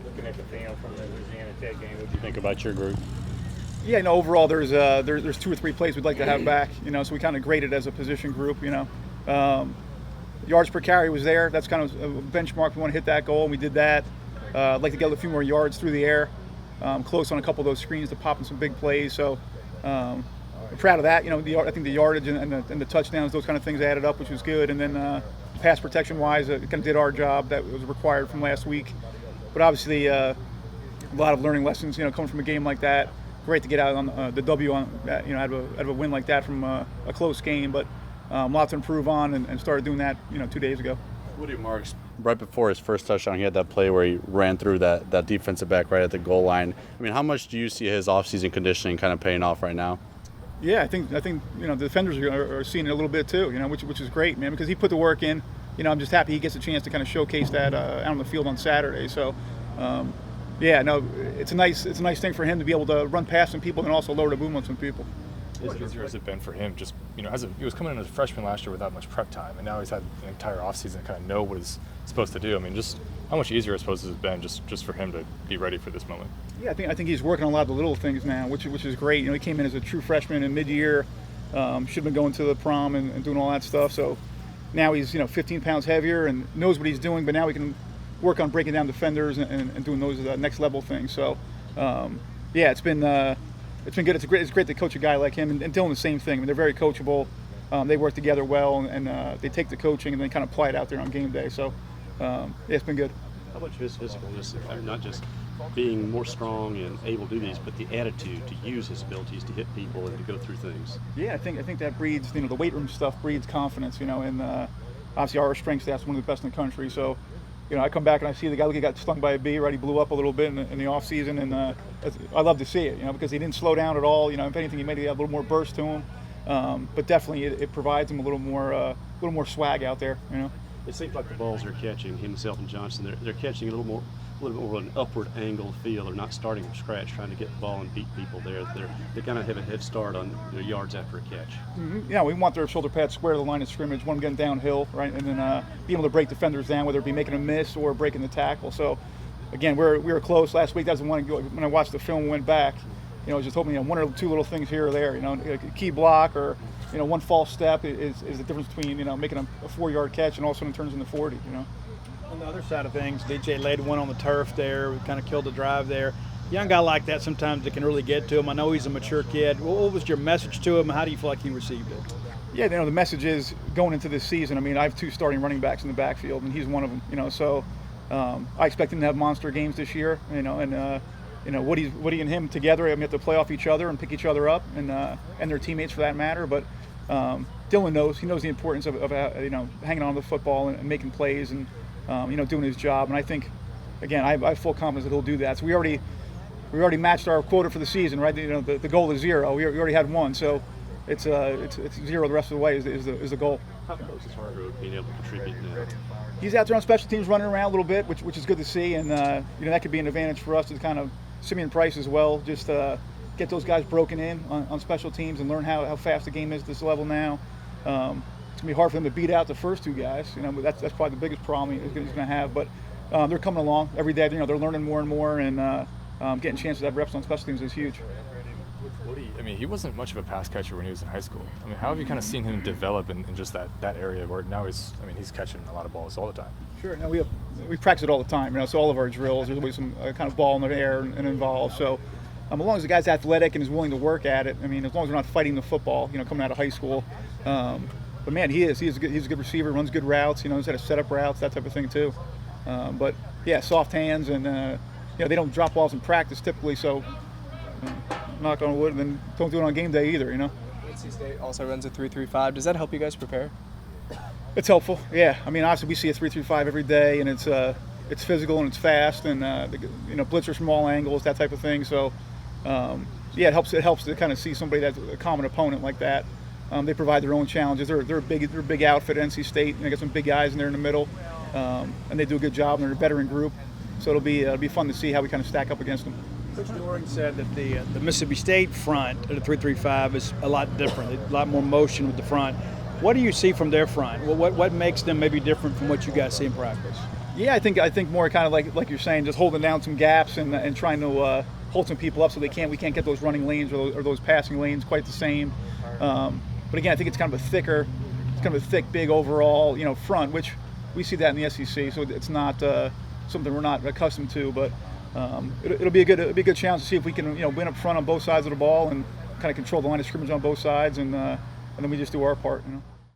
Looking at the film from the Louisiana Tech game, what do you think about your group? Yeah, overall there's 2 or 3 plays we'd like to have back. So we kind of graded as a position group. Yards per carry was there. That's kind of a benchmark. We want to hit that goal, and we did that. I'd like to get a few more yards through the air, close on a couple of those screens to pop in some big plays. So we're proud of that. I think the yardage and the touchdowns, those kind of things added up, which was good. And then pass protection-wise, it kind of did our job that was required from last week. But obviously, a lot of learning lessons, coming from a game like that. Great to get out on the W on, out of a win like that from a close game. But lots to improve on, and started doing that, 2 days ago. Woody Marks, right before his first touchdown, he had that play where he ran through that defensive back right at the goal line. I mean, how much do you see his offseason conditioning kind of paying off right now? Yeah, I think the defenders are seeing it a little bit too, which is great, man, because he put the work in. I'm just happy he gets a chance to kind of showcase that out on the field on Saturday. So, it's a nice thing for him to be able to run past some people and also lower the boom on some people. How easier has it been for him? Just he was coming in as a freshman last year without much prep time, and now he's had an entire offseason to kind of know what he's supposed to do. I mean, just how much easier I suppose has it been just for him to be ready for this moment? Yeah, I think he's working on a lot of the little things now, which is great. He came in as a true freshman in mid-year, should have been going to the prom and doing all that stuff. So now he's 15 pounds heavier and knows what he's doing, but now he can work on breaking down defenders and doing those next level things. So it's been good. It's great to coach a guy like him, and Dylan the same thing. I mean, they're very coachable. They work together well, and they take the coaching and then kind of apply it out there on game day. So it's been good. How much of his physicalness, not just being more strong and able to do these, but the attitude to use his abilities to hit people and to go through things? Yeah, I think that breeds, the weight room stuff breeds confidence, and obviously our strength staff's one of the best in the country. So, I come back and I see the guy look, he got stung by a bee, right? He blew up a little bit in the off season, and I love to see it, because he didn't slow down at all. If anything, he maybe had a little more burst to him, but definitely it provides him a little more swag out there. It seems like the balls they're catching, himself and Johnson, they're catching a little more an upward angle feel. They're not starting from scratch trying to get the ball and beat people there. They kind of have a head start on their yards after a catch. Mm-hmm. Yeah, we want their shoulder pads square to the line of scrimmage, one getting downhill, right, and then being able to break defenders down, whether it be making a miss or breaking the tackle. So, again, we were close last week. That's the one when I watched the film and went back. I was just hoping one or two little things here or there. A key block or one false step is the difference between making a 4-yard catch and all of a sudden it turns into 40. On the other side of things, DJ laid one on the turf there. We kind of killed the drive there. Young guy like that, sometimes it can really get to him. I know he's a mature kid. What was your message to him? How do you feel like he received it? Yeah, the message is going into this season. I mean, I have 2 starting running backs in the backfield, and he's one of them. So I expect him to have monster games this year. And Woody and him together, have to play off each other and pick each other up, and their teammates for that matter. But Dylan knows. He knows the importance of hanging on to the football and making plays and doing his job. And I think, again, I have full confidence that he'll do that. So we already matched our quota for the season, right? The goal is 0. We already had 1, so it's 0 the rest of the way is the goal. How close is Hargrove being able to contribute now? He's out there on special teams running around a little bit, which is good to see, and that could be an advantage for us to kind of Simeon Price as well. Just get those guys broken in on special teams and learn how fast the game is at this level now. It's gonna be hard for them to beat out the first 2 guys. But that's probably the biggest problem he's gonna have. But they're coming along every day. They're learning more and more, and getting chances to have reps on special teams is huge. Woody, I mean, he wasn't much of a pass catcher when he was in high school. I mean, how have you kind of seen him develop in just that area where now he's catching a lot of balls all the time? Sure. No, we practice it all the time. So all of our drills, there's always some kind of ball in the air and involved. So as long as the guy's athletic and is willing to work at it, I mean, as long as we're not fighting the football, coming out of high school. But man, he's a good receiver, runs good routes, knows how to set up routes, that type of thing too. But yeah, soft hands, and they don't drop balls in practice typically, so knock on wood, and then don't do it on game day either. NC State also runs a 3-3-5. Does that help you guys prepare? It's helpful, yeah. I mean, obviously we see a 3-3-5 every day, and it's physical and it's fast, and blitzers from all angles, that type of thing. So it helps to kind of see somebody that's a common opponent like that. They provide their own challenges. They're a big outfit at NC State. They got some big guys in there in the middle, and they do a good job. And they're a veteran group, so it'll be fun to see how we kind of stack up against them. Coach Doring said that the Mississippi State front at the 3-3-5 is a lot different, a lot more motion with the front. What do you see from their front? What makes them maybe different from what you guys see in practice? Yeah, I think more kind of like you're saying, just holding down some gaps and trying to hold some people up so we can't get those running lanes or those passing lanes quite the same. But again, I think it's kind of a thick, big overall front, which we see that in the SEC. So it's not something we're not accustomed to, but it'll be a good challenge to see if we can win up front on both sides of the ball and kind of control the line of scrimmage on both sides, and then we just do our part.